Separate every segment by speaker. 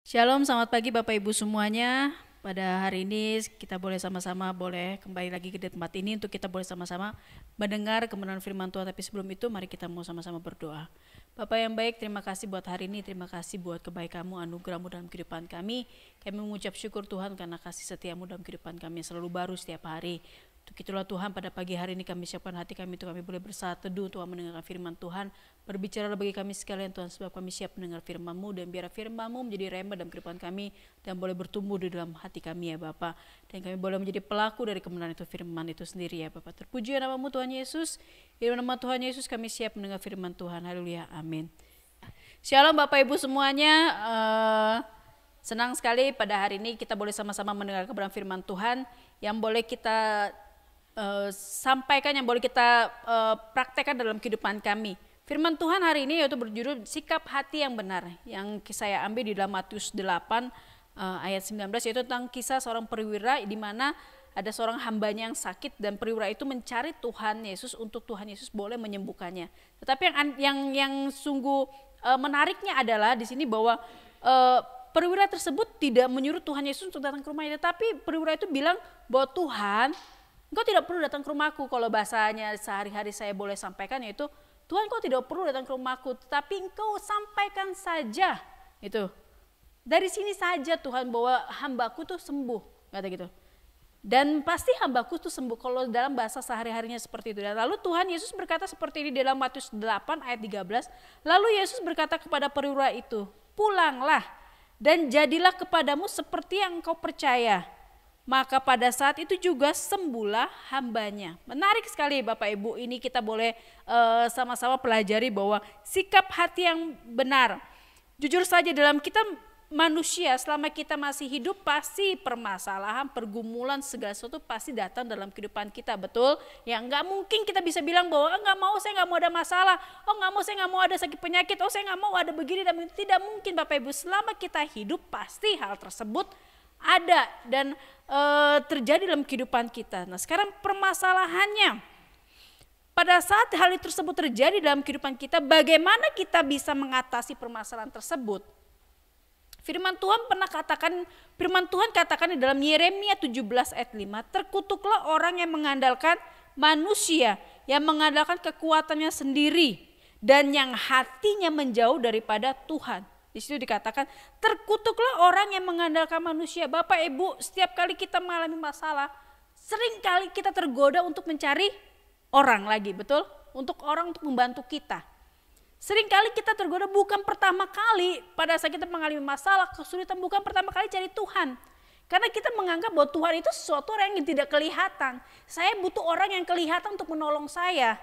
Speaker 1: Shalom, selamat pagi Bapak Ibu semuanya. Pada hari ini kita boleh sama-sama kembali lagi ke tempat ini untuk kita boleh sama-sama mendengar kebenaran firman Tuhan. Tapi sebelum itu mari kita mau sama-sama berdoa. Bapak yang baik, terima kasih buat hari ini, terima kasih buat kebaikan-Mu, anugerah-Mu dalam kehidupan kami. Kami mengucap syukur Tuhan karena kasih setia-Mu dalam kehidupan kami yang selalu baru setiap hari. Untuk itulah Tuhan, pada pagi hari ini kami siapkan hati kami untuk kami boleh bersaat teduh Tuhan, mendengarkan firman Tuhan. Berbicara bagi kami sekalian Tuhan, sebab kami siap mendengar firman-Mu, dan biar firman-Mu menjadi rema dalam kehidupan kami dan boleh bertumbuh di dalam hati kami ya Bapa. Dan kami boleh menjadi pelaku dari kebenaran itu, firman itu sendiri ya Bapa. Terpuji nama-Mu Tuhan Yesus. Di dalam nama Tuhan Yesus kami siap mendengar firman Tuhan. Haleluya, amin. Shalom Bapak Ibu semuanya. Senang sekali pada hari ini kita boleh sama-sama mendengar kebenaran firman Tuhan yang boleh kita sampaikan, yang boleh kita praktekkan dalam kehidupan kami. Firman Tuhan hari ini yaitu berjudul sikap hati yang benar, yang saya ambil di dalam Matius 8 ayat 19, yaitu tentang kisah seorang perwira di mana ada seorang hambanya yang sakit dan perwira itu mencari Tuhan Yesus untuk Tuhan Yesus boleh menyembuhkannya. Tetapi yang sungguh menariknya adalah di sini bahwa perwira tersebut tidak menyuruh Tuhan Yesus untuk datang ke rumahnya, tetapi perwira itu bilang bahwa Tuhan, Engkau tidak perlu datang ke rumahku. Kalau bahasanya sehari-hari saya boleh sampaikan yaitu, Tuhan, Engkau tidak perlu datang ke rumahku, tetapi Engkau sampaikan saja itu. Dari sini saja Tuhan bahwa hambaku tuh sembuh, kata gitu. Dan pasti hambaku tuh sembuh kalau dalam bahasa sehari-harinya seperti itu. Dan lalu Tuhan Yesus berkata seperti ini dalam Matius 8 ayat 13. Lalu Yesus berkata kepada perwira itu, pulanglah dan jadilah kepadamu seperti yang engkau percaya. Maka pada saat itu juga sembuhlah hambanya. Menarik sekali Bapak Ibu, ini kita boleh sama-sama pelajari bahwa sikap hati yang benar. Jujur saja dalam kita manusia selama kita masih hidup pasti permasalahan, pergumulan, segala sesuatu pasti datang dalam kehidupan kita, betul? Ya nggak mungkin kita bisa bilang bahwa nggak mau, saya nggak mau ada masalah, nggak mau, saya nggak mau ada sakit penyakit, saya nggak mau ada begini dan begini. Tidak mungkin Bapak Ibu, selama kita hidup pasti hal tersebut ada dan terjadi dalam kehidupan kita. Nah sekarang permasalahannya, pada saat hal itu tersebut terjadi dalam kehidupan kita, bagaimana kita bisa mengatasi permasalahan tersebut? Firman Tuhan katakan di dalam Yeremia 17 ayat 5, terkutuklah orang yang mengandalkan manusia, yang mengandalkan kekuatannya sendiri, dan yang hatinya menjauh daripada Tuhan. Di situ dikatakan terkutuklah orang yang mengandalkan manusia. Bapak Ibu, setiap kali kita mengalami masalah, sering kali kita tergoda untuk mencari orang lagi, betul? Untuk orang untuk membantu kita. Sering kali kita tergoda, bukan pertama kali pada saat kita mengalami masalah, kesulitan, bukan pertama kali cari Tuhan. Karena kita menganggap bahwa Tuhan itu sesuatu orang yang tidak kelihatan. Saya butuh orang yang kelihatan untuk menolong saya.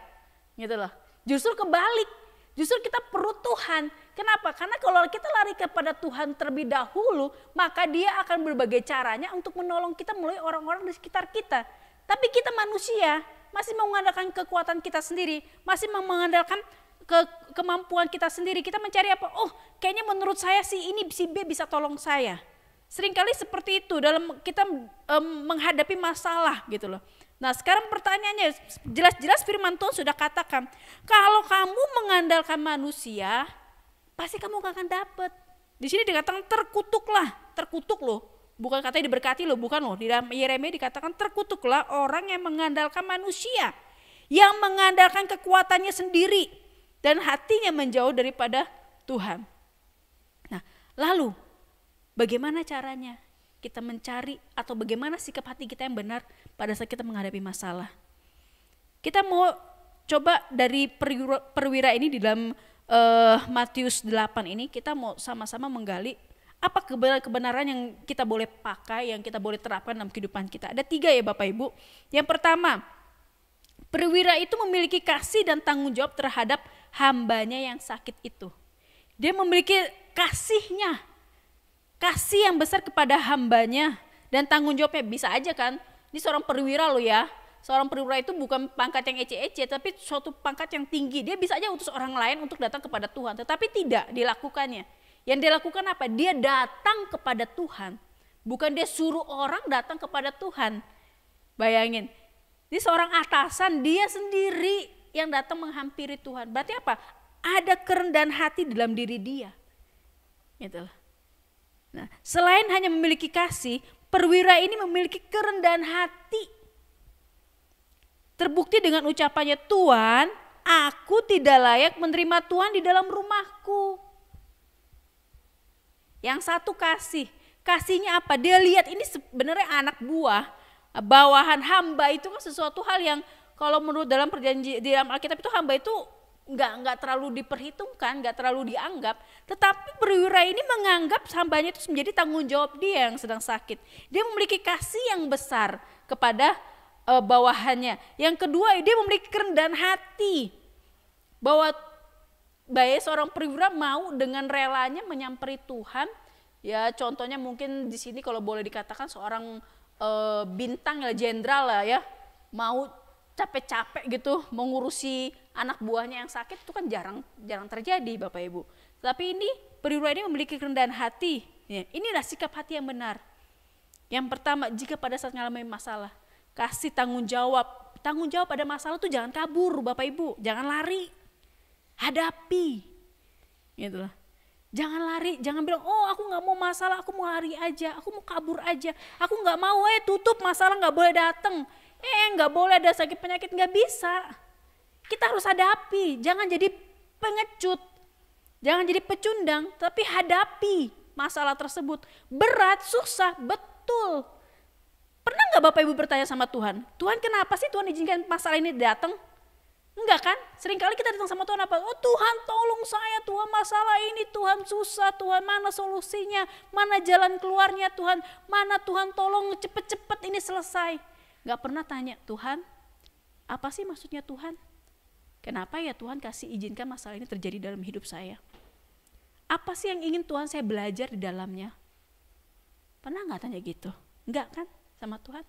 Speaker 1: Gitu loh. Justru kebalik. Justru kita perlu Tuhan. Kenapa? Karena kalau kita lari kepada Tuhan terlebih dahulu, maka Dia akan berbagai caranya untuk menolong kita melalui orang-orang di sekitar kita. Tapi kita manusia masih mengandalkan kekuatan kita sendiri, masih mengandalkan kemampuan kita sendiri. Kita mencari apa? Kayaknya menurut saya si ini, si B bisa tolong saya. Seringkali seperti itu dalam kita menghadapi masalah gitu loh. Nah sekarang pertanyaannya, jelas-jelas firman Tuhan sudah katakan, kalau kamu mengandalkan manusia, pasti kamu gak akan dapat. Di sini dikatakan terkutuklah, terkutuk loh. Bukan katanya diberkati loh, bukan loh. Di dalam Yeremia dikatakan terkutuklah orang yang mengandalkan manusia, yang mengandalkan kekuatannya sendiri, dan hatinya menjauh daripada Tuhan. Nah lalu bagaimana caranya kita mencari atau bagaimana sikap hati kita yang benar pada saat kita menghadapi masalah? Kita mau coba dari perwira ini di dalam Matius 8 ini, kita mau sama-sama menggali apa kebenaran yang kita boleh pakai, yang kita boleh terapkan dalam kehidupan kita. Ada 3 ya Bapak Ibu. Yang pertama, perwira itu memiliki kasih dan tanggung jawab terhadap hambanya yang sakit itu. Dia memiliki kasihnya, kasih yang besar kepada hambanya, dan tanggung jawabnya. Bisa aja kan, ini seorang perwira loh ya. Seorang perwira itu bukan pangkat yang ece-ece, tapi suatu pangkat yang tinggi. Dia bisa aja utus orang lain untuk datang kepada Tuhan, tetapi tidak dilakukannya. Yang dia lakukan apa? Dia datang kepada Tuhan. Bukan dia suruh orang datang kepada Tuhan. Bayangin, ini seorang atasan, dia sendiri yang datang menghampiri Tuhan. Berarti apa? Ada kerendahan hati dalam diri dia. Gitu loh. Nah, selain hanya memiliki kasih, perwira ini memiliki kerendahan hati. Terbukti dengan ucapannya, Tuhan, aku tidak layak menerima Tuhan di dalam rumahku. Yang satu kasih. Kasihnya apa? Dia lihat ini sebenarnya anak buah, bawahan hamba itu kan sesuatu hal yang kalau menurut dalam perjanjian di dalam Alkitab itu hamba itu nggak terlalu diperhitungkan, nggak terlalu dianggap. Tetapi perwira ini menganggap hambanya itu menjadi tanggung jawab dia yang sedang sakit. Dia memiliki kasih yang besar kepada bawahannya. Yang kedua, dia memiliki kerendahan hati. Bahwa seorang perwira mau dengan relanya menyamperi Tuhan. Ya contohnya mungkin di sini kalau boleh dikatakan seorang bintang ya, jenderal lah ya, mau capek-capek gitu mengurusi anak buahnya yang sakit, itu kan jarang terjadi Bapak Ibu. Tapi ini perwira ini memiliki kerendahan hati. Ya, inilah sikap hati yang benar. Yang pertama, jika pada saat mengalami masalah, kasih tanggung jawab. Tanggung jawab pada masalah itu jangan kabur Bapak Ibu, jangan lari. Hadapi. Gitu lah. Jangan lari, jangan bilang, oh aku gak mau masalah, aku mau lari aja, aku mau kabur aja. Aku gak mau, tutup masalah gak boleh datang. Gak boleh ada sakit penyakit, gak bisa. Kita harus hadapi, jangan jadi pengecut. Jangan jadi pecundang, tapi hadapi masalah tersebut. Berat, susah, betul. Pernah gak Bapak Ibu bertanya sama Tuhan, Tuhan kenapa sih Tuhan izinkan masalah ini datang? Enggak kan? Seringkali kita datang sama Tuhan apa? Oh Tuhan tolong saya, Tuhan masalah ini, Tuhan susah, Tuhan mana solusinya, mana jalan keluarnya Tuhan, mana Tuhan tolong cepet-cepet ini selesai. Gak pernah tanya, Tuhan apa sih maksudnya Tuhan? Kenapa ya Tuhan kasih izinkan masalah ini terjadi dalam hidup saya? Apa sih yang ingin Tuhan saya belajar di dalamnya? Pernah gak tanya gitu? Enggak kan sama Tuhan?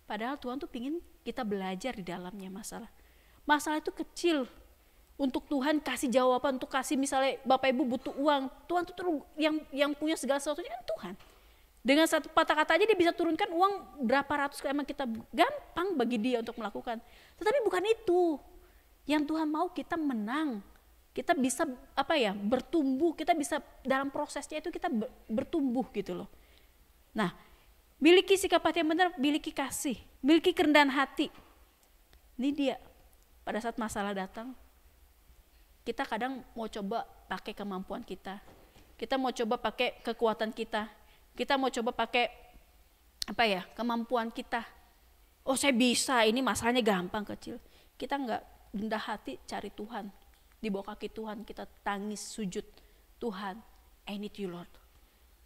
Speaker 1: Padahal Tuhan tuh pingin kita belajar di dalamnya masalah. Masalah itu kecil. Untuk Tuhan kasih jawaban, untuk kasih misalnya Bapak Ibu butuh uang. Tuhan tuh yang punya segala sesuatunya kan Tuhan. Dengan satu patah kata aja dia bisa turunkan uang berapa ratus, emang kita gampang bagi dia untuk melakukan. Tetapi bukan itu. Yang Tuhan mau kita menang. Kita bisa bertumbuh, kita bisa dalam prosesnya itu kita bertumbuh gitu loh. Nah, miliki sikap hati yang benar, miliki kasih, miliki kerendahan hati. Ini dia. Pada saat masalah datang, kita kadang mau coba pakai kemampuan kita. Kita mau coba pakai kekuatan kita. Kita mau coba pakai kemampuan kita. Oh saya bisa, ini masalahnya gampang kecil. Kita enggak rendah hati cari Tuhan. Di bawah kaki Tuhan kita tangis sujud. Tuhan, I need you Lord.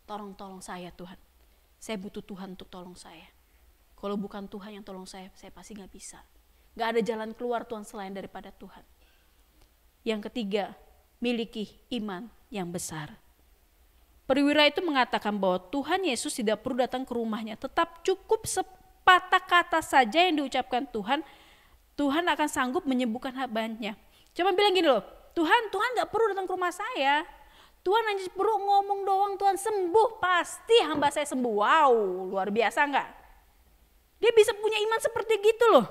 Speaker 1: Tolong saya Tuhan. Saya butuh Tuhan untuk tolong saya. Kalau bukan Tuhan yang tolong saya pasti gak bisa. Gak ada jalan keluar Tuhan selain daripada Tuhan. Yang ketiga, miliki iman yang besar. Perwira itu mengatakan bahwa Tuhan Yesus tidak perlu datang ke rumahnya. Tetap cukup sepatah kata saja yang diucapkan Tuhan. Tuhan akan sanggup menyembuhkan hambanya. Cuma bilang gini loh, Tuhan gak perlu datang ke rumah saya. Tuhan hanya perlu ngomong doang, Tuhan sembuh, pasti hamba saya sembuh. Wow, luar biasa gak? Dia bisa punya iman seperti gitu loh.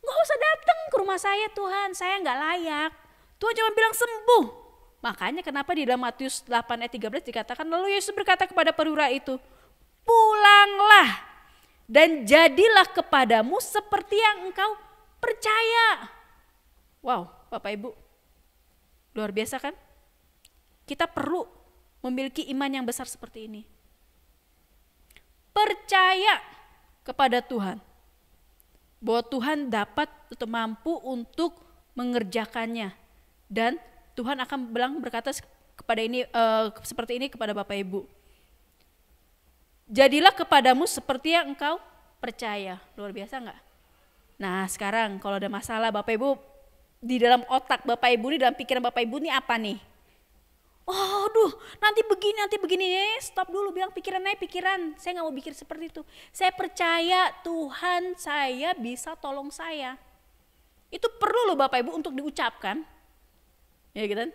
Speaker 1: Gak usah datang ke rumah saya Tuhan, saya gak layak. Tuhan cuma bilang sembuh. Makanya kenapa di dalam Matius 8 ayat 13 dikatakan, lalu Yesus berkata kepada perwira itu, pulanglah dan jadilah kepadamu seperti yang engkau percaya. Wow, Bapak Ibu, luar biasa kan? Kita perlu memiliki iman yang besar seperti ini. Percaya kepada Tuhan. Bahwa Tuhan dapat atau mampu untuk mengerjakannya. Dan Tuhan akan berkata kepada ini seperti ini kepada Bapak Ibu. Jadilah kepadamu seperti yang engkau percaya. Luar biasa enggak? Nah sekarang kalau ada masalah Bapak Ibu, di dalam otak Bapak Ibu ini, dalam pikiran Bapak Ibu ini apa nih? Oh nanti begini, stop dulu, bilang pikiran, saya gak mau pikir seperti itu. Saya percaya Tuhan saya bisa tolong saya. Itu perlu loh Bapak Ibu untuk diucapkan. Ya gitu kan?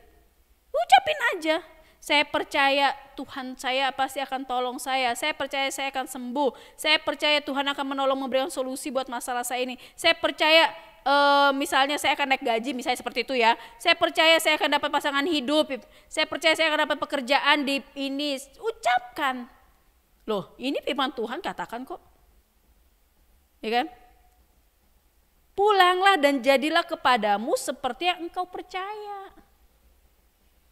Speaker 1: Ucapin aja. Saya percaya Tuhan saya pasti akan tolong saya. Saya percaya saya akan sembuh. Saya percaya Tuhan akan menolong, memberikan solusi buat masalah saya ini. Saya percaya misalnya saya akan naik gaji, misalnya seperti itu ya. Saya percaya saya akan dapat pasangan hidup. Saya percaya saya akan dapat pekerjaan di ini. Ucapkan. Loh, ini firman Tuhan katakan kok. Ya kan? Pulanglah dan jadilah kepadamu seperti yang engkau percaya.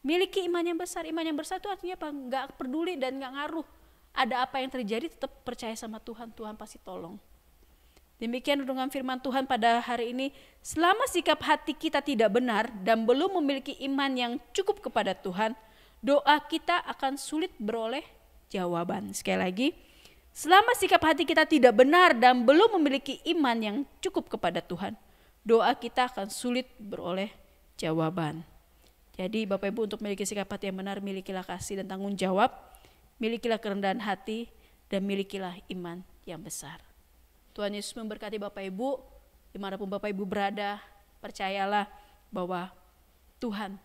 Speaker 1: Miliki iman yang besar. Iman yang besar itu artinya apa? Gak peduli dan gak ngaruh. Ada apa yang terjadi, tetap percaya sama Tuhan. Tuhan pasti tolong. Demikian renungan firman Tuhan pada hari ini. Selama sikap hati kita tidak benar dan belum memiliki iman yang cukup kepada Tuhan, doa kita akan sulit beroleh jawaban. Sekali lagi, selama sikap hati kita tidak benar dan belum memiliki iman yang cukup kepada Tuhan, doa kita akan sulit beroleh jawaban. Jadi Bapak Ibu, untuk memiliki sikap hati yang benar, milikilah kasih dan tanggung jawab, milikilah kerendahan hati, dan milikilah iman yang besar. Tuhan Yesus memberkati Bapak Ibu, dimanapun Bapak Ibu berada, percayalah bahwa Tuhan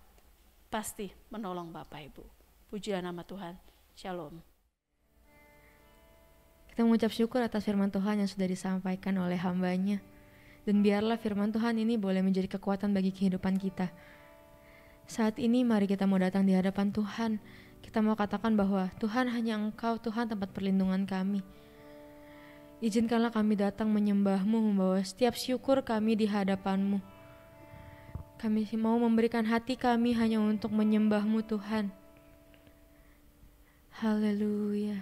Speaker 1: pasti menolong Bapak Ibu. Pujilah nama Tuhan. Shalom.
Speaker 2: Kita mengucap syukur atas firman Tuhan yang sudah disampaikan oleh hamba-Nya. Dan biarlah firman Tuhan ini boleh menjadi kekuatan bagi kehidupan kita. Saat ini mari kita mau datang di hadapan Tuhan. Kita mau katakan bahwa Tuhan, hanya Engkau Tuhan tempat perlindungan kami. Izinkanlah kami datang menyembah-Mu, membawa setiap syukur kami di hadapan-Mu. Kami mau memberikan hati kami hanya untuk menyembah-Mu Tuhan. Haleluya.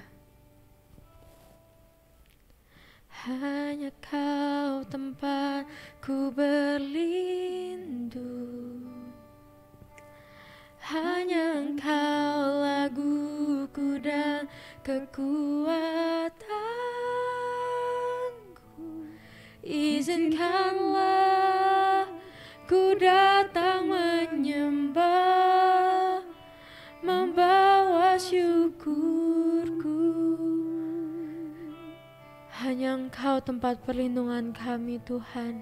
Speaker 2: Hanya Kau tempatku berlindung. Hanya Engkau laguku dan kekuatanku. Izinkanlah ku datang menyembah, membawa syukurku. Hanya Engkau tempat perlindungan kami Tuhan.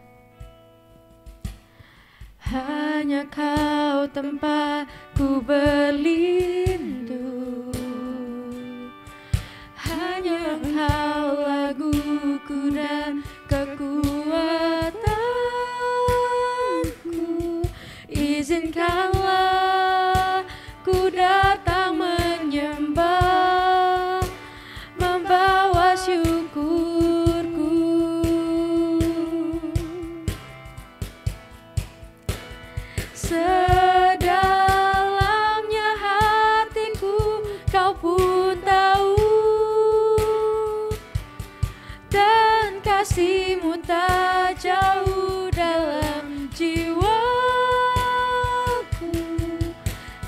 Speaker 2: Hanya Kau tempatku berlindung. Hanya Engkau laguku dan kekuatanku. Izinkanlah ku datang menyembah, membawa syukurku. Sedalamnya hatiku Kau pun tahu, dan kasih-Mu tak jauh dalam jiwaku.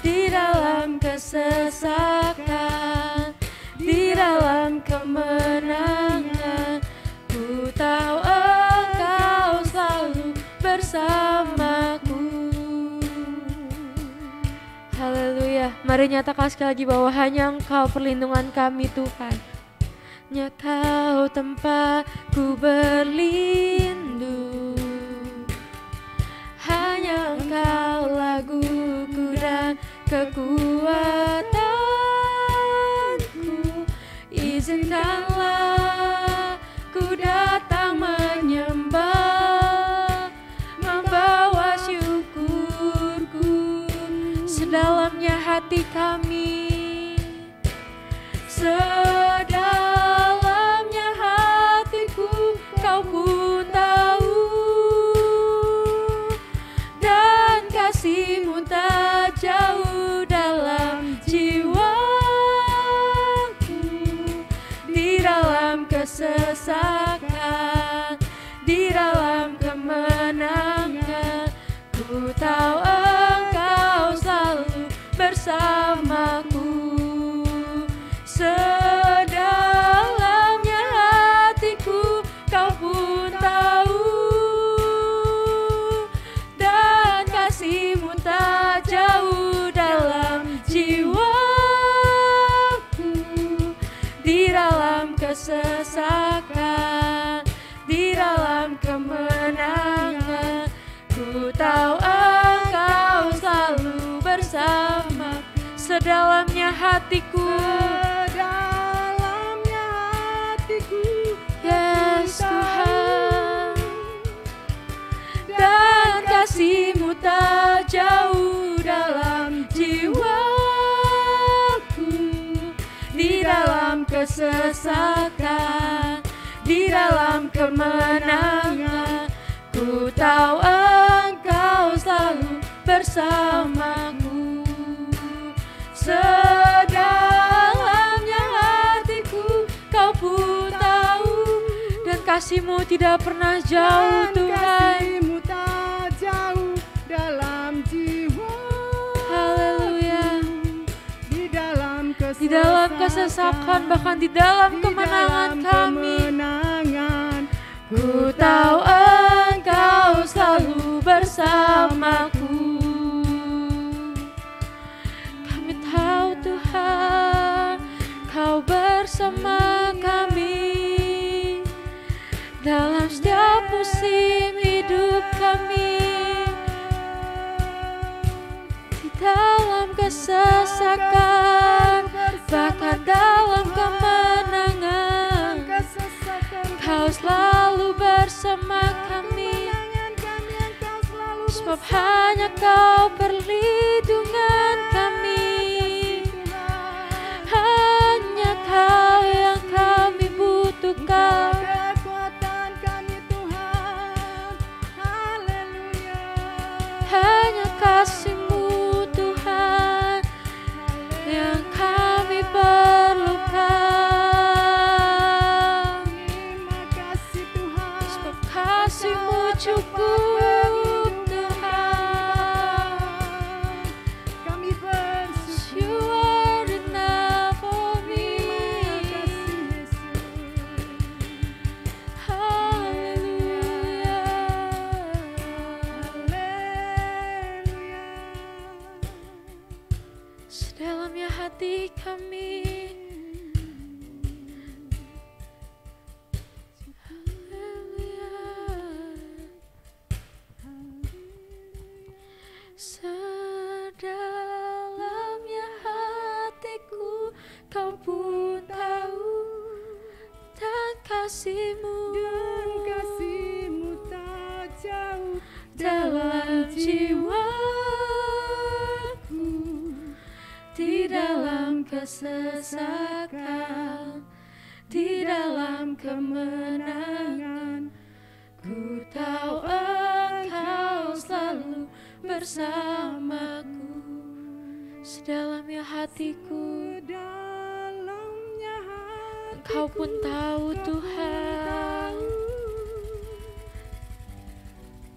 Speaker 2: Di dalam kesesakan, di dalam kemenangan, ku tahu Engkau selalu bersamaku. Haleluya. Mari nyatakan sekali lagi bahwa hanya Engkau perlindungan kami Tuhan. Hanya Kau tempatku berlindung. Hanya Engkau laguku dan kekuatanku. Izinkanlah ku datang menyembah, membawa syukurku. Sedalamnya hati kami, sedalamnya hatiku Kau pun tahu, dan kasih-Mu tak jauh dalam jiwaku. Di dalam kesesakan, di dalam kemenangan, ku tahu Engkau selalu bersamaku. Sedalamnya hatiku Kau pun tahu, dan kasih-Mu tak jauh dalam jiwaku. Di dalam kesesakan, di dalam kemenangan, ku tahu Engkau selalu bersama. Sedalamnya hatiku, sedalamnya hatiku, yes Tuhan, di dalam kesesakan, di dalam kemenangan. Ku tahu Engkau selalu bersamaku. Sedalamnya hatiku Kau pun tahu, dan kasih-Mu tidak pernah jauh Tuhan.
Speaker 3: Kasih-Mu tak jauh dalam jiwa.
Speaker 2: Haleluya.
Speaker 3: Di dalam
Speaker 2: kesesakan, bahkan di dalam kemenangan kami. Ku tahu Engkau selalu bersamaku. Kami tahu Tuhan, Kau bersama kami dalam setiap musim hidup kami. Di dalam kesesakan, bahkan dalam kemenangan, Kau selalu bersama kami. Sebab hanya Kau perlindungan kami, hanya Kau yang kami butuhkan.
Speaker 3: Kekuatan kami Tuhan, haleluya.
Speaker 2: Hanya kasih-Mu Tuhan yang kami perlukan.
Speaker 3: Terima kasih Tuhan,
Speaker 2: Sebab kasih-Mu cukup Tuhan.
Speaker 3: kami bersyukur.
Speaker 2: You are enough for me.
Speaker 3: Terima kasih Yesus.
Speaker 2: Haleluya.
Speaker 3: Haleluya.
Speaker 2: Sedalamnya hati kami, haleluya. Sedalamnya hatiku Kau pun tahu, dan kasih-Mu
Speaker 3: Kasih-Mu tak jauh
Speaker 2: dalam jiwaku. Di dalam kesesakan, di dalam kemenangan, ku tahu Engkau selalu bersamaku. Sedalamnya hatiku,
Speaker 3: dalamnya hati
Speaker 2: Engkau pun tahu Tuhan.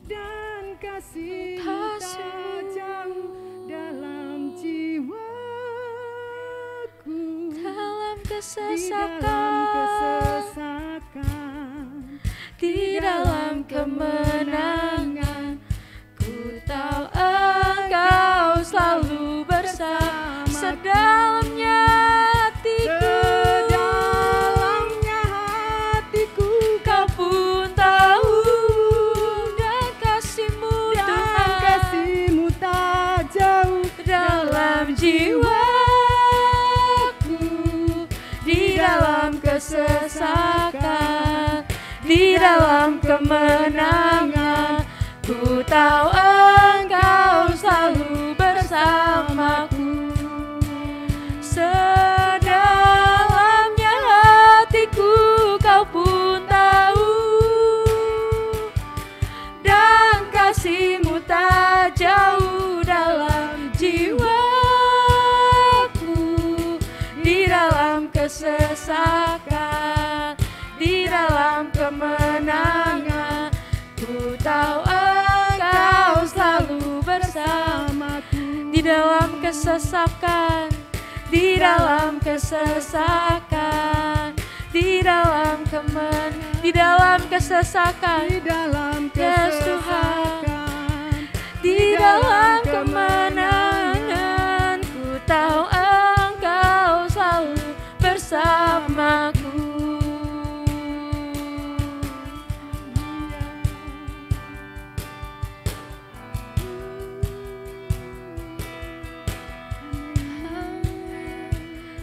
Speaker 3: dan kasih-Mu
Speaker 2: Kasih-Mu
Speaker 3: tak jauh dalam jiwaku.
Speaker 2: Dalam
Speaker 3: Di dalam
Speaker 2: kesesakan,
Speaker 3: kesesakan,
Speaker 2: di dalam kemenangan, ku tahu Engkau selalu bersama. Sedalamnya hatiku,
Speaker 3: sedalamnya hatiku
Speaker 2: Kau pun tahu, dan kasih-Mu
Speaker 3: dan
Speaker 2: Tuhan
Speaker 3: kasih-Mu tak jauh
Speaker 2: dalam jiwaku. Di dalam kesesakan, di dalam kemenangan, ku tahu Engkau selalu bersamaku. Sedalamnya hatiku Kau pun tahu, dan kasih-Mu tak jauh dalam jiwaku. Di dalam kesesakan, di dalam kemenangan, ku tahu Engkau selalu bersamaku. Di dalam kesesakan, di dalam kesesakan, di dalam di dalam kesesakan,
Speaker 3: di dalam
Speaker 2: Yes, Tuhan.
Speaker 3: kesesakan,
Speaker 2: di dalam kemenangan, ku tahu Engkau selalu bersamaku.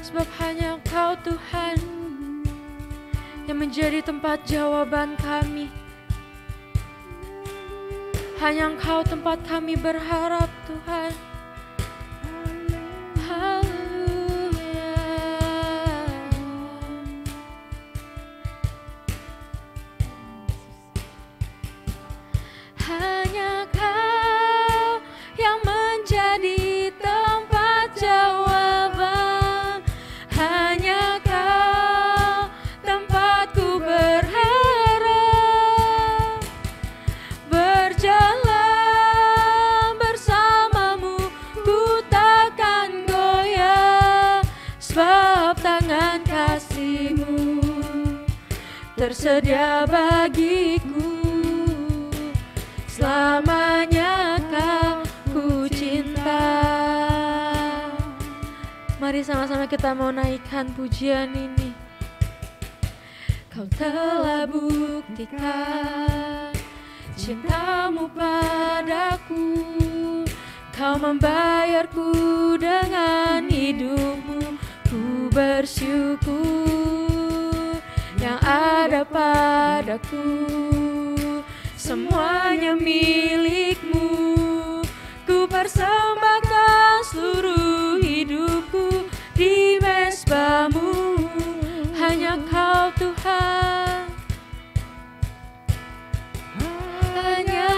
Speaker 2: Sebab hanya Engkau Tuhan yang menjadi tempat jawaban kami. Hanya Engkau tempat kami berharap Tuhan. Haleluya. sebab tangan kasih-Mu tersedia bagiku. Selamanya Kau ku cinta. Mari sama-sama kita mau naikkan pujian ini. Kau telah buktikan cinta-Mu padaku. Kau membayarku dengan hidup-Mu. Ku bersyukur yang ada padaku. Semuanya milik-Mu. Ku persembahkan seluruh hidupku di mezbah-Mu. Hanya Kau Tuhan. Hanya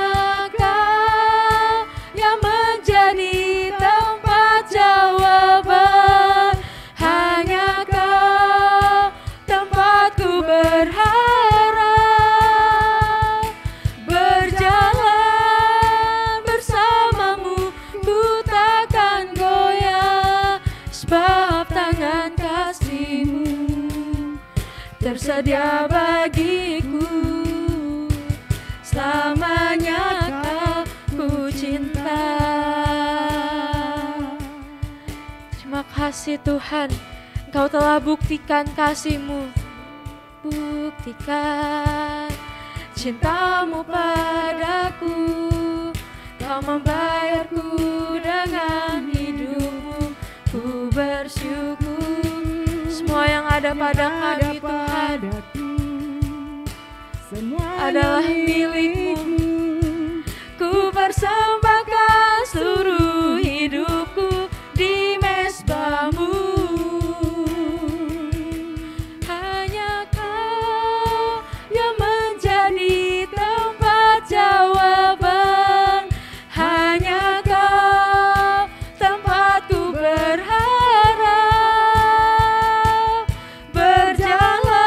Speaker 2: Kau yang menjadi tempat jawaban. Hanya Kau tempatku berharap. Berjalan bersama-Mu ku takkan goyah. Sebab tangan kasih-Mu tersedia bagiku. Selamanya Kau ku cinta. Terima kasih Tuhan, Engkau telah buktikan kasih-Mu. Buktikan cinta-Mu padaku. Kau membayarku dengan hidup-Mu. Ku bersyukur. Semua yang ada pada kami Tuhan adalah milik-Mu. Ku persembahkan seluruh hidupku di mezbah-Mu. Hanya Kau yang menjadi tempat jawaban. Hanya Kau tempatku berharap. Berjalan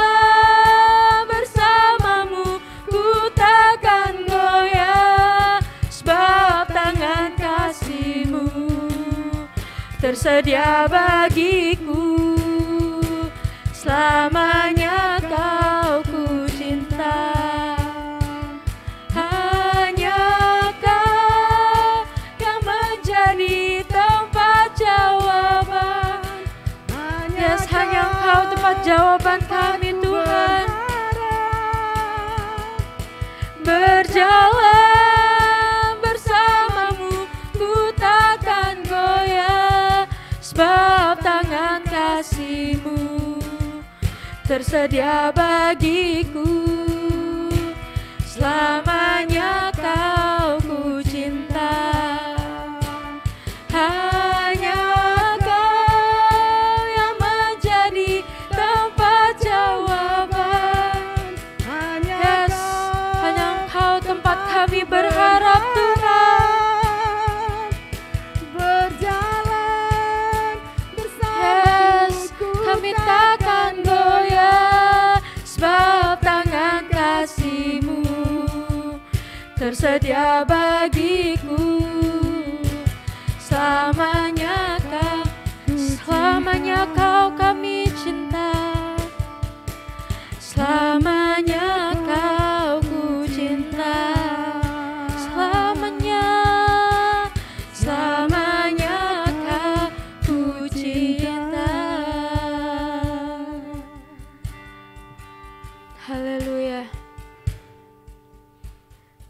Speaker 2: bersama-Mu ku takkan goyah. Sebab tangan kasih-Mu tersedia bagiku. Selamanya Kau ku cinta. Hanya Kau yang menjadi tempat jawaban. Yes, hanya Kau tempat jawaban kami Tuhan. Berjalan bersama-Mu ku takkan goyah. Sebab tangan kasih-Mu tersedia bagiku. Selamanya Kau ku cinta. Hanya Kau yang menjadi tempat jawaban. Yes, hanya Engkau tempat kami berharap Tuhan.
Speaker 3: Berjalan bersama.
Speaker 2: Yes, kami takkan goyah. Sebab tangan kasih-Mu tersedia bagiku. Selamanya Kau kami cinta. Selamanya Kau ku cinta. Selamanya Kau ku cinta. Haleluya.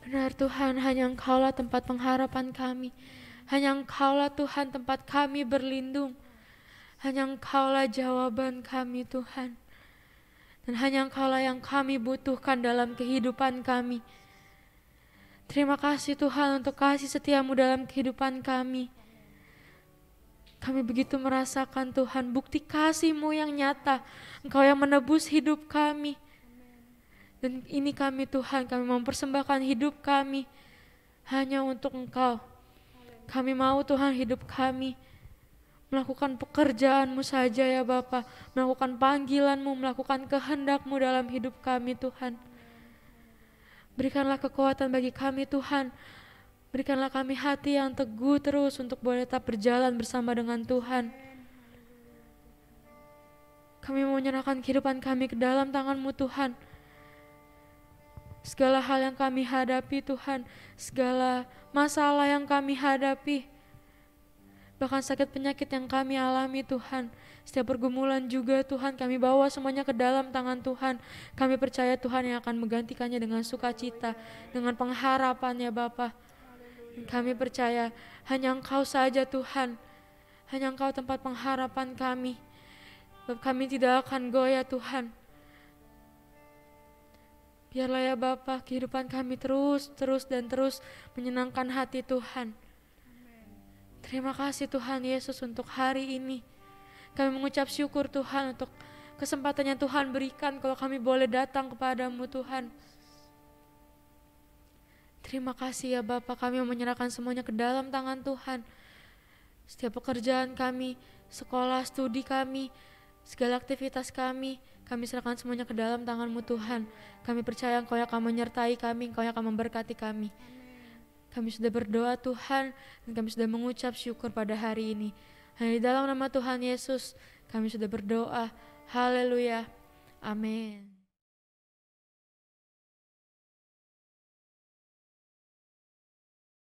Speaker 2: Benar Tuhan, hanya Engkaulah tempat pengharapan kami. Hanya Engkaulah Tuhan tempat kami berlindung. Hanya Engkaulah jawaban kami Tuhan. Dan hanya Engkaulah yang kami butuhkan dalam kehidupan kami. Terima kasih Tuhan untuk kasih setia-Mu dalam kehidupan kami. Kami begitu merasakan Tuhan bukti kasih-Mu yang nyata. Engkau yang menebus hidup kami. Dan ini kami Tuhan, kami mempersembahkan hidup kami hanya untuk Engkau. Kami mau Tuhan hidup kami melakukan pekerjaan-Mu saja ya Bapa, melakukan panggilan-Mu, melakukan kehendak-Mu dalam hidup kami Tuhan. Berikanlah kekuatan bagi kami Tuhan, berikanlah kami hati yang teguh terus untuk boleh tetap berjalan bersama dengan Tuhan. Kami mau menyerahkan kehidupan kami ke dalam tangan-Mu Tuhan. Segala hal yang kami hadapi Tuhan, segala masalah yang kami hadapi, bahkan sakit penyakit yang kami alami Tuhan, setiap pergumulan juga Tuhan, kami bawa semuanya ke dalam tangan Tuhan. Kami percaya Tuhan yang akan menggantikannya dengan sukacita, dengan pengharapan ya Bapa. Kami percaya hanya Engkau saja Tuhan, hanya Engkau tempat pengharapan kami. Kami tidak akan goyah Tuhan. Biarlah ya Bapa, kehidupan kami terus menyenangkan hati Tuhan. Terima kasih Tuhan Yesus untuk hari ini. Kami mengucap syukur Tuhan untuk kesempatan yang Tuhan berikan kalau kami boleh datang kepadamu Tuhan. Terima kasih ya Bapa, kami menyerahkan semuanya ke dalam tangan Tuhan. Setiap pekerjaan kami, sekolah, studi kami, segala aktivitas kami serahkan semuanya ke dalam tangan-Mu Tuhan. Kami percaya Engkau yang akan menyertai kami, Engkau yang akan memberkati kami. Kami sudah berdoa Tuhan, dan kami sudah mengucap syukur pada hari ini. Hanya di dalam nama Tuhan Yesus, kami sudah berdoa. Haleluya. Amin.